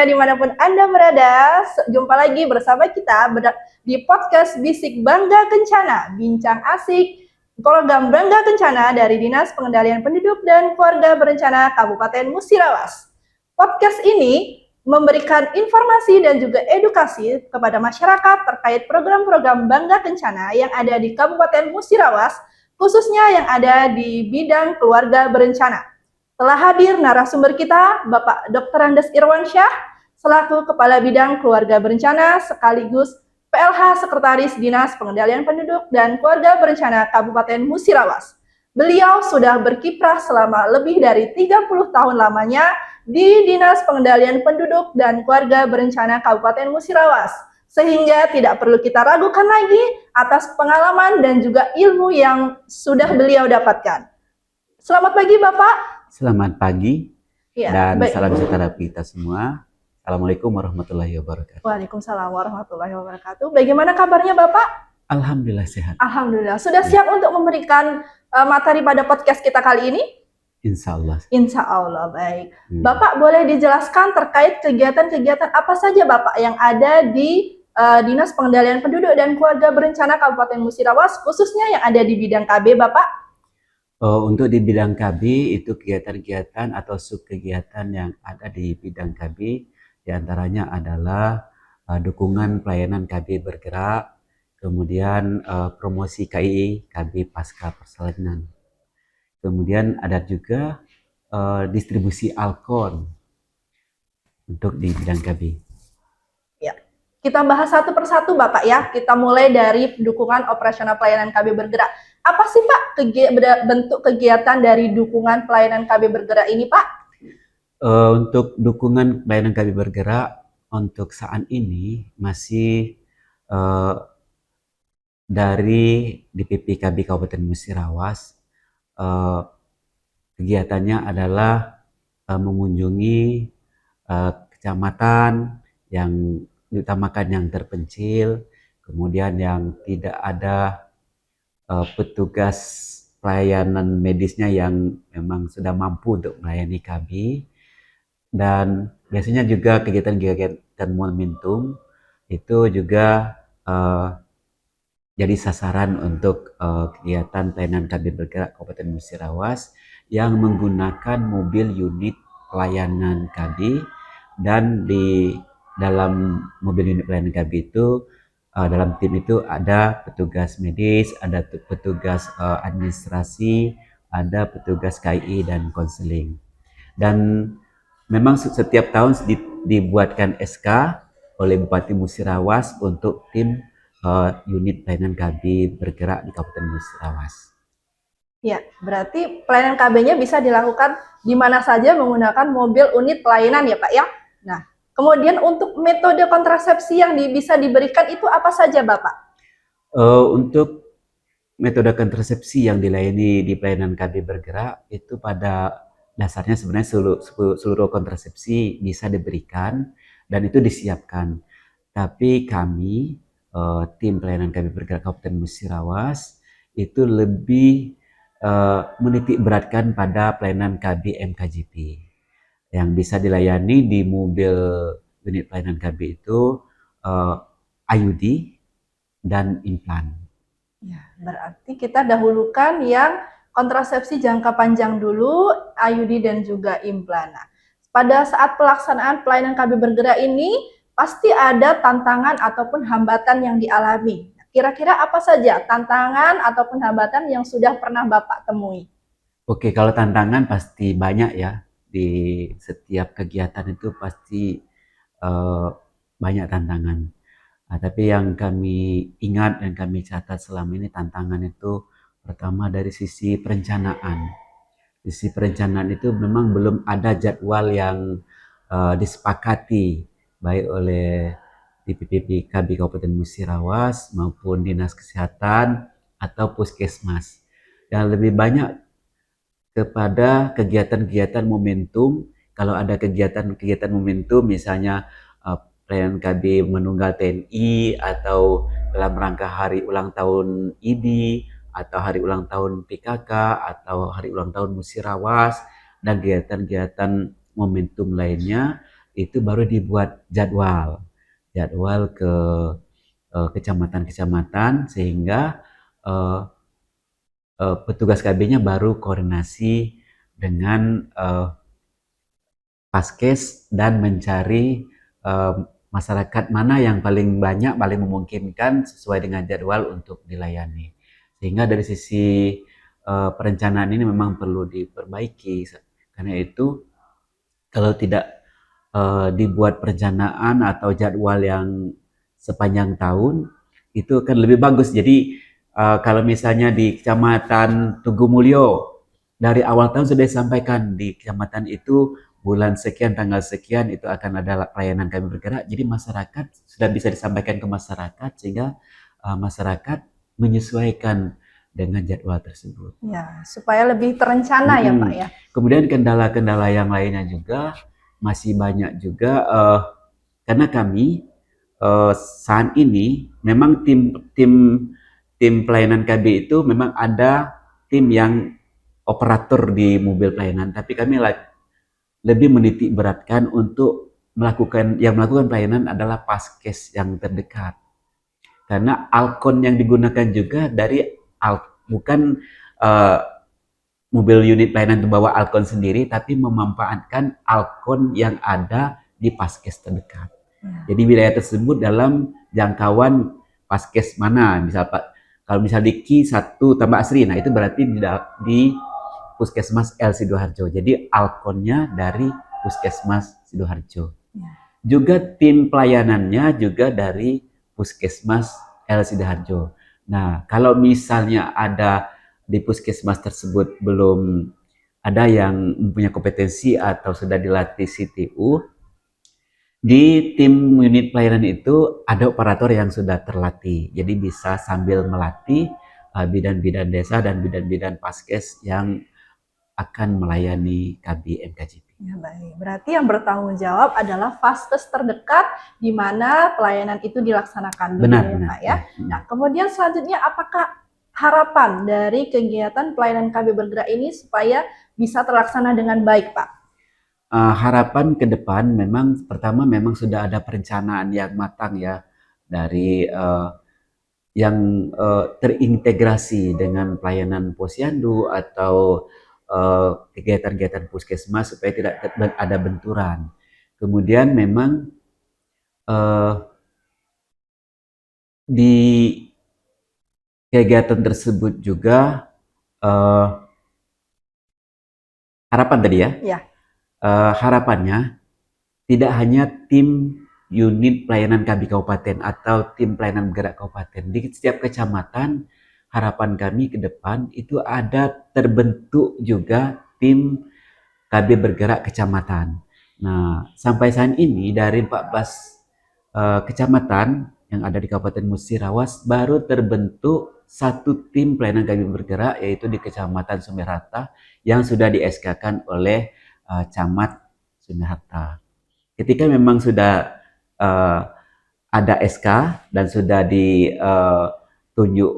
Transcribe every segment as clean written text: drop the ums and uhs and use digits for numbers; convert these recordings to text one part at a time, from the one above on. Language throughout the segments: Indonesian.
semuanya dimanapun Anda berada. Jumpa lagi bersama kita di podcast Bisik Bangga Kencana, bincang asik program Bangga Kencana dari Dinas Pengendalian Penduduk dan Keluarga Berencana Kabupaten Musirawas. Podcast ini memberikan informasi dan juga edukasi kepada masyarakat terkait program-program Bangga Kencana yang ada di Kabupaten Musirawas, khususnya yang ada di bidang keluarga berencana. Telah hadir narasumber kita, Bapak Dr. Andes Irwansyah, selaku Kepala Bidang Keluarga Berencana sekaligus PLH Sekretaris Dinas Pengendalian Penduduk dan Keluarga Berencana Kabupaten Musirawas. Beliau sudah berkiprah selama lebih dari 30 tahun lamanya di Dinas Pengendalian Penduduk dan Keluarga Berencana Kabupaten Musirawas, sehingga tidak perlu kita ragukan lagi atas pengalaman dan juga ilmu yang sudah beliau dapatkan. Selamat pagi Bapak. Selamat pagi Ya, dan baik. salam sejahtera kita semua. Assalamualaikum warahmatullahi wabarakatuh. Waalaikumsalam warahmatullahi wabarakatuh. Bagaimana kabarnya Bapak? Alhamdulillah sehat. Alhamdulillah. Sudah siap untuk memberikan materi pada podcast kita kali ini? Insya Allah. Insya Allah, baik. Bapak boleh dijelaskan terkait kegiatan-kegiatan apa saja Bapak yang ada di Dinas Pengendalian Penduduk dan Keluarga Berencana Kabupaten Musirawas, khususnya yang ada di bidang KB Bapak? Untuk di bidang KB itu kegiatan-kegiatan atau subkegiatan yang ada di bidang KB diantaranya adalah dukungan pelayanan KB bergerak, kemudian promosi KII KB pasca persalinan, kemudian ada juga distribusi alkon untuk di bidang KB. Ya, kita bahas satu persatu Bapak ya. Kita mulai dari dukungan operasional pelayanan KB bergerak. Apa sih Pak bentuk kegiatan dari dukungan pelayanan KB bergerak ini Pak? Untuk dukungan pelayanan KB bergerak untuk saat ini masih dari DPP KB Kabupaten Musirawas, kegiatannya adalah mengunjungi kecamatan yang diutamakan yang terpencil, kemudian yang tidak ada petugas pelayanan medisnya yang memang sudah mampu untuk melayani KB, dan biasanya juga kegiatan-kegiatan momentum itu juga jadi sasaran untuk kegiatan pelayanan KB bergerak Kabupaten Musirawas yang menggunakan mobil unit pelayanan KB, dan di dalam mobil unit pelayanan KB itu dalam tim itu ada petugas medis, ada petugas administrasi, ada petugas KII dan konseling. Dan memang setiap tahun dibuatkan SK oleh Bupati Musirawas untuk tim unit pelayanan KB bergerak di Kabupaten Musirawas. Ya, berarti pelayanan KB-nya bisa dilakukan di mana saja menggunakan mobil unit pelayanan ya Pak ya. Nah, kemudian untuk metode kontrasepsi yang bisa diberikan itu apa saja Bapak? Untuk metode kontrasepsi yang dilayani di pelayanan KB bergerak itu pada dasarnya sebenarnya seluruh kontrasepsi bisa diberikan dan itu disiapkan. Tapi kami tim pelayanan KB bergerak Kabupaten Musirawas itu lebih menitik beratkan pada pelayanan KB MKJP yang bisa dilayani di mobil unit pelayanan KB itu IUD dan implan. Ya, berarti kita dahulukan yang kontrasepsi jangka panjang dulu, IUD dan juga implan. Nah, pada saat pelaksanaan pelayanan KB bergerak ini pasti ada tantangan ataupun hambatan yang dialami. Kira-kira apa saja tantangan ataupun hambatan yang sudah pernah Bapak temui? Oke, kalau tantangan pasti banyak ya. Di setiap kegiatan itu pasti banyak tantangan. Nah, tapi yang kami ingat dan kami catat selama ini tantangan itu pertama dari sisi perencanaan. Sisi perencanaan itu memang belum ada jadwal yang disepakati baik oleh DPP KB Kabupaten Musirawas maupun Dinas Kesehatan atau Puskesmas. Dan lebih banyak kepada kegiatan-kegiatan momentum. Kalau ada kegiatan-kegiatan momentum misalnya pelayanan KB menunggal TNI atau dalam rangka hari ulang tahun IDI atau hari ulang tahun PKK atau hari ulang tahun Musirawas dan kegiatan-kegiatan momentum lainnya, itu baru dibuat jadwal ke kecamatan-kecamatan, sehingga eh, petugas KB-nya baru koordinasi dengan Paskes dan mencari masyarakat mana yang paling banyak, paling memungkinkan sesuai dengan jadwal untuk dilayani. Sehingga dari sisi perencanaan ini memang perlu diperbaiki. Karena itu kalau tidak dibuat perencanaan atau jadwal yang sepanjang tahun, itu akan lebih bagus. Jadi kalau misalnya di Kecamatan Tugu Mulyo, dari awal tahun sudah disampaikan di kecamatan itu bulan sekian, tanggal sekian itu akan ada pelayanan kami bergerak. Jadi masyarakat sudah bisa disampaikan ke masyarakat, sehingga masyarakat menyesuaikan dengan jadwal tersebut. Ya, supaya lebih terencana ya Pak ya. Kemudian kendala-kendala yang lainnya juga masih banyak juga, karena kami saat ini memang tim pelayanan KB itu memang ada tim yang operator di mobil pelayanan, tapi kami lebih menitik beratkan untuk melakukan pelayanan adalah Paskes yang terdekat. Karena Alkon yang digunakan juga dari bukan mobil unit pelayanan membawa Alkon sendiri, tapi memanfaatkan Alkon yang ada di Paskes terdekat. Jadi wilayah tersebut dalam jangkauan Paskes mana, kalau misal di Ki 1 Tambak Sri, nah itu berarti di Puskesmas L Sidoarjo. Jadi Alkonnya dari Puskesmas Sidoarjo. Juga tim pelayanannya juga dari Puskesmas L Sidoarjo. Nah, kalau misalnya ada di puskesmas tersebut belum ada yang mempunyai kompetensi atau sudah dilatih CTU, di tim unit pelayanan itu ada operator yang sudah terlatih. Jadi bisa sambil melatih bidan-bidan desa dan bidan-bidan Paskes yang akan melayani KB MKJP. Ya, baik. Berarti yang bertanggung jawab adalah Paskes terdekat di mana pelayanan itu dilaksanakan. Benar, ya, benar. Pak ya. Nah, kemudian selanjutnya apakah harapan dari kegiatan pelayanan KB bergerak ini supaya bisa terlaksana dengan baik, Pak? Harapan ke depan memang pertama memang sudah ada perencanaan yang matang ya dari yang terintegrasi dengan pelayanan posyandu atau kegiatan-kegiatan puskesmas supaya tidak ada benturan. Kemudian memang di kegiatan tersebut juga harapan tadi ya. Ya. Harapannya tidak hanya tim unit pelayanan KB Kabupaten atau tim pelayanan bergerak Kabupaten. Di setiap kecamatan, harapan kami ke depan itu ada terbentuk juga tim KB bergerak kecamatan. Nah, sampai saat ini dari 14 kecamatan yang ada di Kabupaten Musirawas baru terbentuk satu tim pelayanan KB bergerak, yaitu di Kecamatan Sumerata yang sudah di-SK-kan oleh Camat Sumerata. Ketika memang sudah ada SK dan sudah ditunjuk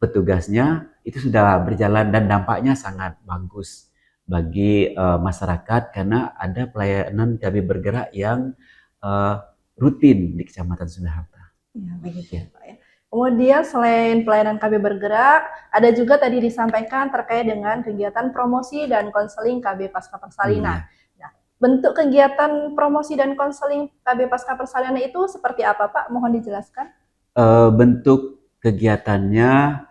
petugasnya, itu sudah berjalan dan dampaknya sangat bagus bagi masyarakat karena ada pelayanan KB bergerak yang rutin di Kecamatan Sumerata. Ya, begitu ya, Pak ya. Kemudian selain pelayanan KB bergerak, ada juga tadi disampaikan terkait dengan kegiatan promosi dan konseling KB Pasca Persalinan. Nah, bentuk kegiatan promosi dan konseling KB Pasca Persalinan itu seperti apa, Pak? Mohon dijelaskan. Bentuk kegiatannya,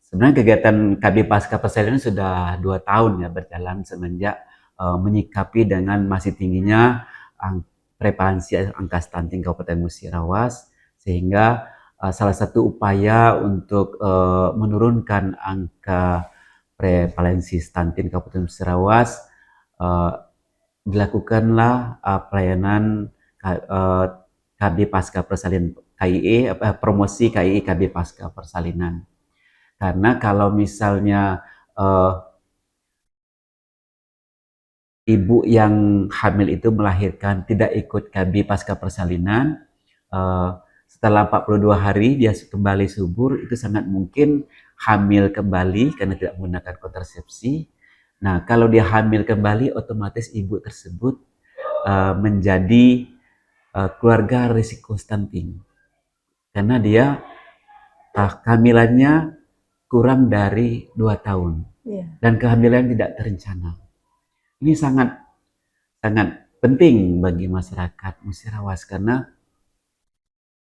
sebenarnya kegiatan KB Pasca Persalinan sudah 2 tahun ya berjalan semenjak menyikapi dengan masih tingginya prevalensi angka stunting Kabupaten Musirawas, sehingga salah satu upaya untuk menurunkan angka prevalensi stunting Kabupaten Musirawas dilakukanlah pelayanan KB Pasca Persalinan KIE, promosi KIE KB Pasca Persalinan. Karena kalau misalnya ibu yang hamil itu melahirkan tidak ikut KB Pasca Persalinan, setelah 42 hari dia kembali subur, itu sangat mungkin hamil kembali karena tidak menggunakan kontrasepsi. Nah, kalau dia hamil kembali, otomatis ibu tersebut menjadi keluarga risiko stunting karena dia kehamilannya kurang dari 2 tahun dan kehamilan tidak terencana. Ini sangat penting bagi masyarakat Musirawas karena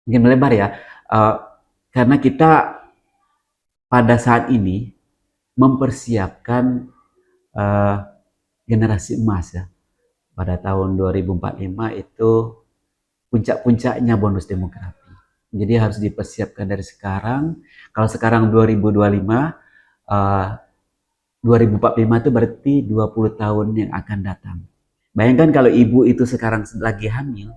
mungkin melebar ya, karena kita pada saat ini mempersiapkan generasi emas ya. Pada tahun 2045 itu puncak-puncaknya bonus demografi. Jadi harus dipersiapkan dari sekarang. Kalau sekarang 2025, 2045 itu berarti 20 tahun yang akan datang. Bayangkan kalau ibu itu sekarang lagi hamil,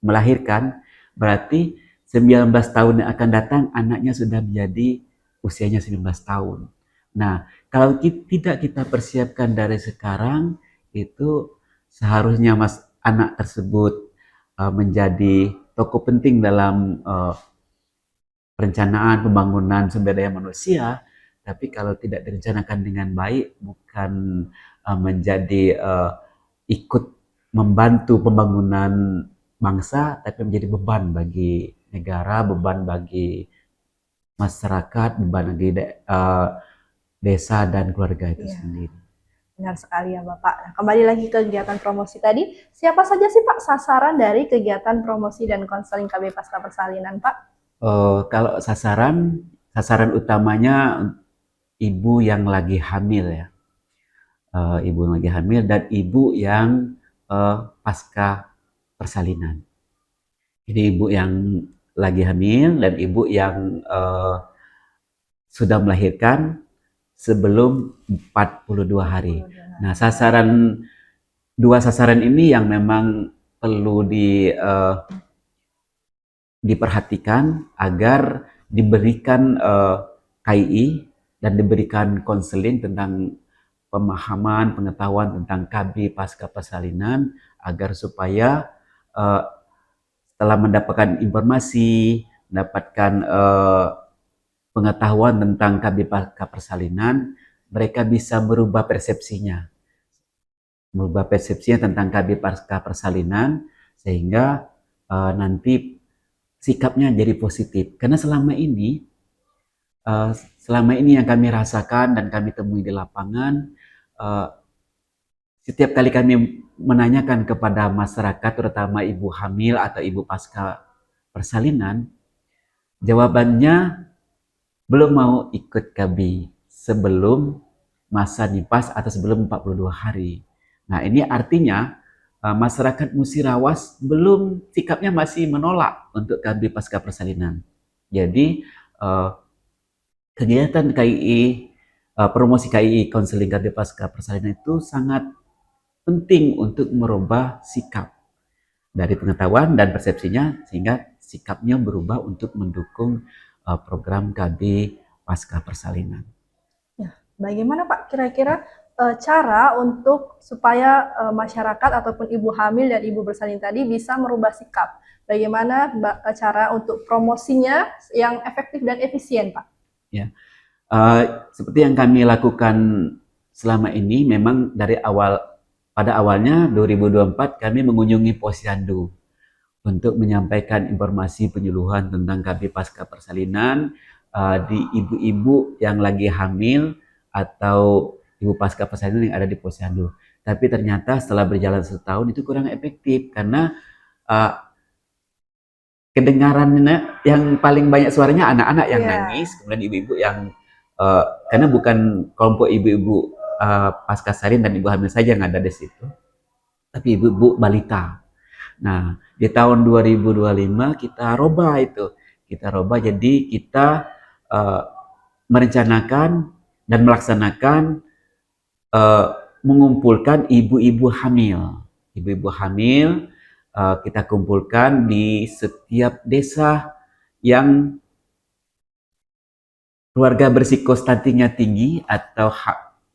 melahirkan, berarti 19 tahun yang akan datang anaknya sudah menjadi usianya 19 tahun. Nah, kalau tidak kita persiapkan dari sekarang, itu seharusnya anak tersebut menjadi tokoh penting dalam perencanaan pembangunan sumber daya manusia, tapi kalau tidak direncanakan dengan baik, bukan menjadi ikut membantu pembangunan bangsa, tapi menjadi beban bagi negara, beban bagi masyarakat, beban bagi desa dan keluarga itu sendiri. Benar sekali ya Bapak. Nah, kembali lagi ke kegiatan promosi tadi, siapa saja sih Pak sasaran dari kegiatan promosi dan konseling KB Pasca Persalinan Pak? Kalau sasaran utamanya ibu yang lagi hamil ya. Ibu yang lagi hamil dan ibu yang pasca persalinan. Jadi ibu yang lagi hamil dan ibu yang sudah melahirkan sebelum 42 hari. Nah, dua sasaran ini yang memang perlu diperhatikan agar diberikan KII dan diberikan konseling tentang pemahaman, pengetahuan tentang KB pasca persalinan agar supaya setelah mendapatkan informasi, mendapatkan pengetahuan tentang KB pasca persalinan, mereka bisa merubah persepsinya tentang KB pasca persalinan sehingga nanti sikapnya jadi positif. Karena selama ini yang kami rasakan dan kami temui di lapangan, setiap kali kami menanyakan kepada masyarakat, terutama ibu hamil atau ibu pasca persalinan, jawabannya belum mau ikut KB sebelum masa nifas atau sebelum 42 hari. Nah, ini artinya masyarakat Musirawas sikapnya masih menolak untuk KB pasca persalinan. Jadi kegiatan KII, promosi KII konseling KB pasca persalinan itu sangat penting untuk merubah sikap dari pengetahuan dan persepsinya sehingga sikapnya berubah untuk mendukung program KB pasca persalinan. Ya, bagaimana Pak kira-kira cara untuk supaya masyarakat ataupun ibu hamil dan ibu bersalin tadi bisa merubah sikap? Bagaimana cara untuk promosinya yang efektif dan efisien, Pak? Ya, seperti yang kami lakukan selama ini, memang pada awalnya 2024 kami mengunjungi Posyandu untuk menyampaikan informasi penyuluhan tentang KB pasca persalinan di ibu-ibu yang lagi hamil atau ibu pasca persalinan yang ada di Posyandu. Tapi ternyata setelah berjalan setahun itu kurang efektif karena kedengarannya yang paling banyak suaranya anak-anak yang nangis, kemudian ibu-ibu yang karena bukan kelompok ibu-ibu pasca salin dan ibu hamil saja yang ada di situ, tapi ibu-ibu balita. Nah, di tahun 2025 kita robah jadi kita merencanakan dan melaksanakan mengumpulkan ibu-ibu hamil. Ibu-ibu hamil kita kumpulkan di setiap desa yang keluarga berisiko stuntingnya tinggi atau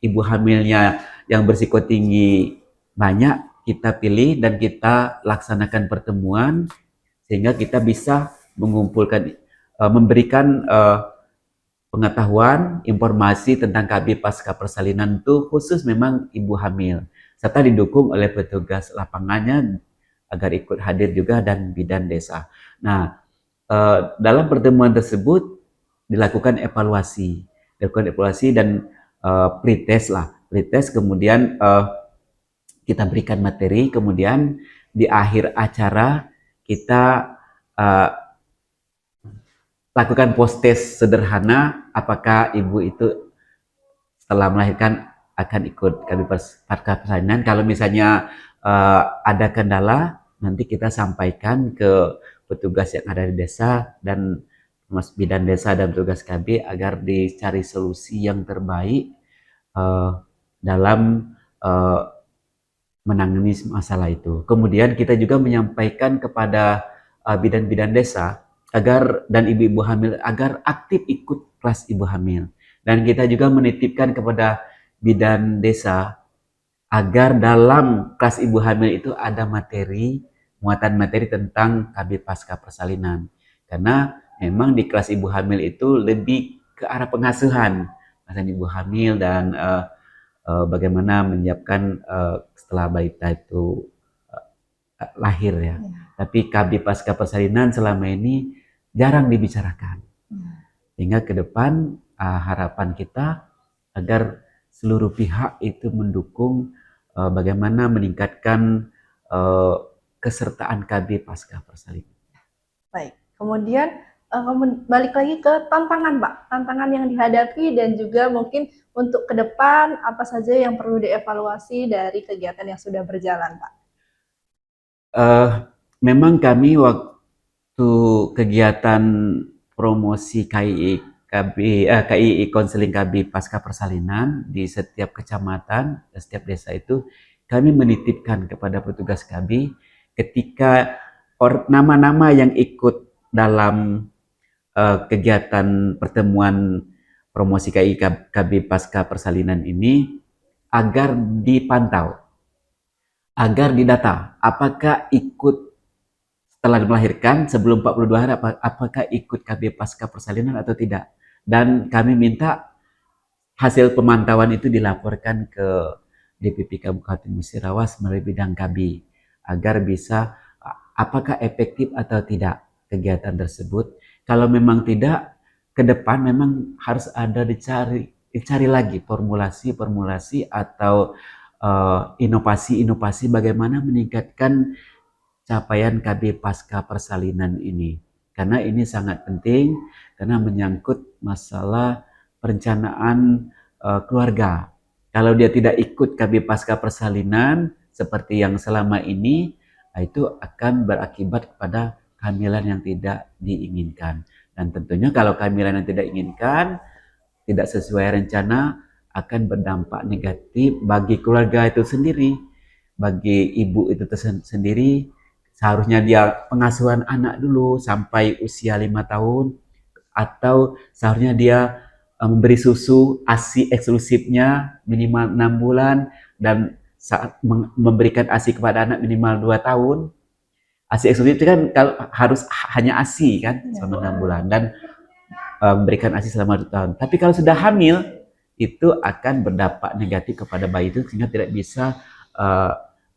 ibu hamilnya yang berisiko tinggi banyak, kita pilih dan kita laksanakan pertemuan sehingga kita bisa mengumpulkan, memberikan pengetahuan, informasi tentang KB pasca persalinan itu khusus memang ibu hamil. serta didukung oleh petugas lapangannya agar ikut hadir juga dan bidan desa. Nah, dalam pertemuan tersebut dilakukan evaluasi dan pretest lah, pretest kemudian kita berikan materi, kemudian di akhir acara kita uh, lakukan post test sederhana apakah ibu itu setelah melahirkan akan ikut kami pasca persalinan. Kalau misalnya ada kendala, nanti kita sampaikan ke petugas yang ada di desa dan Mas Bidan Desa dan petugas KB agar dicari solusi yang terbaik dalam menangani masalah itu. Kemudian kita juga menyampaikan kepada bidan-bidan desa agar dan ibu-ibu hamil agar aktif ikut kelas ibu hamil. Dan kita juga menitipkan kepada bidan desa agar dalam kelas ibu hamil itu ada muatan materi tentang KB pasca persalinan. Karena memang di kelas ibu hamil itu lebih ke arah pengasuhan ibu hamil dan bagaimana menyiapkan setelah balita itu lahir ya. Tapi KB pasca persalinan selama ini jarang dibicarakan. Sehingga ke depan harapan kita agar seluruh pihak itu mendukung bagaimana meningkatkan kesertaan KB pasca persalinan. Baik, kemudian balik lagi ke tantangan Pak, tantangan yang dihadapi dan juga mungkin untuk ke depan apa saja yang perlu dievaluasi dari kegiatan yang sudah berjalan Pak? Memang kami waktu kegiatan promosi KII konseling KB pasca persalinan di setiap kecamatan, setiap desa itu kami menitipkan kepada petugas KB ketika nama-nama yang ikut dalam kegiatan pertemuan promosi KII KB pasca persalinan ini agar dipantau, agar didata apakah ikut setelah melahirkan sebelum 42 hari apakah ikut KB pasca persalinan atau tidak. Dan kami minta hasil pemantauan itu dilaporkan ke DPP Kabupaten Musirawas melalui bidang KB agar bisa apakah efektif atau tidak kegiatan tersebut. Kalau memang tidak, ke depan memang harus ada dicari lagi formulasi atau inovasi bagaimana meningkatkan capaian KB pasca persalinan ini. Karena ini sangat penting, karena menyangkut masalah perencanaan keluarga. Kalau dia tidak ikut KB pasca persalinan seperti yang selama ini, itu akan berakibat kepada kehamilan yang tidak diinginkan. Dan tentunya kalau kehamilan yang tidak diinginkan, tidak sesuai rencana, akan berdampak negatif bagi keluarga itu sendiri, bagi ibu itu sendiri. Seharusnya dia pengasuhan anak dulu sampai usia 5 tahun, atau seharusnya dia memberi susu ASI eksklusifnya minimal 6 bulan dan saat memberikan ASI kepada anak minimal 2 tahun. ASI eksklusif itu kan kalau harus hanya ASI kan selama 6 bulan dan memberikan ASI selama 2 tahun. Tapi kalau sudah hamil itu akan berdampak negatif kepada bayi itu sehingga tidak bisa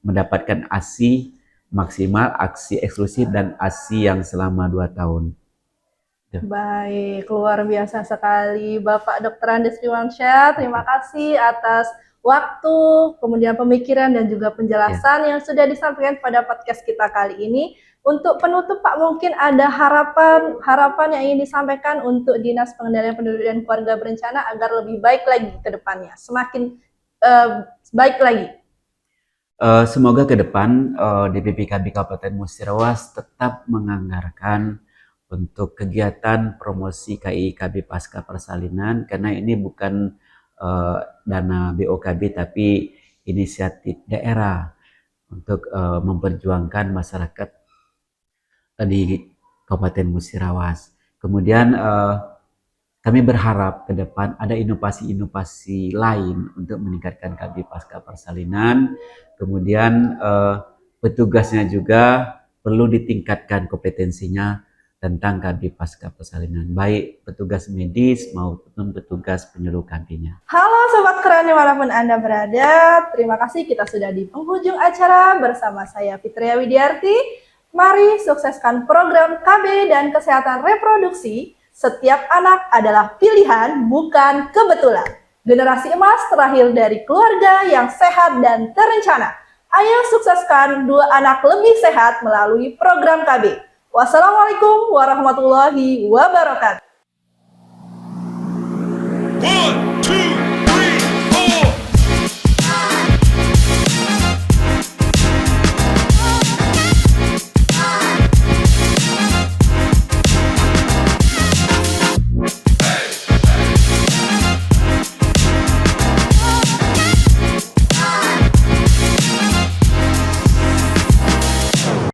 mendapatkan ASI maksimal, ASI eksklusif dan ASI yang selama 2 tahun. Baik, luar biasa sekali Bapak Dr. Andes Triwansyah. Terima kasih atas waktu, kemudian pemikiran dan juga penjelasan yang sudah disampaikan pada podcast kita kali ini. Untuk penutup Pak, mungkin ada harapan yang ingin disampaikan untuk Dinas Pengendalian Penduduk dan Keluarga Berencana agar lebih baik lagi ke depannya, semakin baik lagi. Semoga ke depan DPP KB Kabupaten Musirawas tetap menganggarkan untuk kegiatan promosi KII KB pasca persalinan, karena ini bukan dana BOKB tapi inisiatif daerah untuk memperjuangkan masyarakat di Kabupaten Musirawas. Kemudian kami berharap ke depan ada inovasi-inovasi lain untuk meningkatkan KB pasca persalinan. Kemudian petugasnya juga perlu ditingkatkan kompetensinya tentang KB pasca persalinan, baik petugas medis maupun petugas penyuluh KB-nya. Halo Sobat keren dimanapun Anda berada, terima kasih kita sudah di penghujung acara bersama saya Fitria Widiarti. Mari sukseskan program KB dan kesehatan reproduksi. Setiap anak adalah pilihan, bukan kebetulan. Generasi emas terlahir dari keluarga yang sehat dan terencana. Ayo sukseskan 2 anak lebih sehat melalui program KB. Wassalamualaikum warahmatullahi wabarakatuh. 1,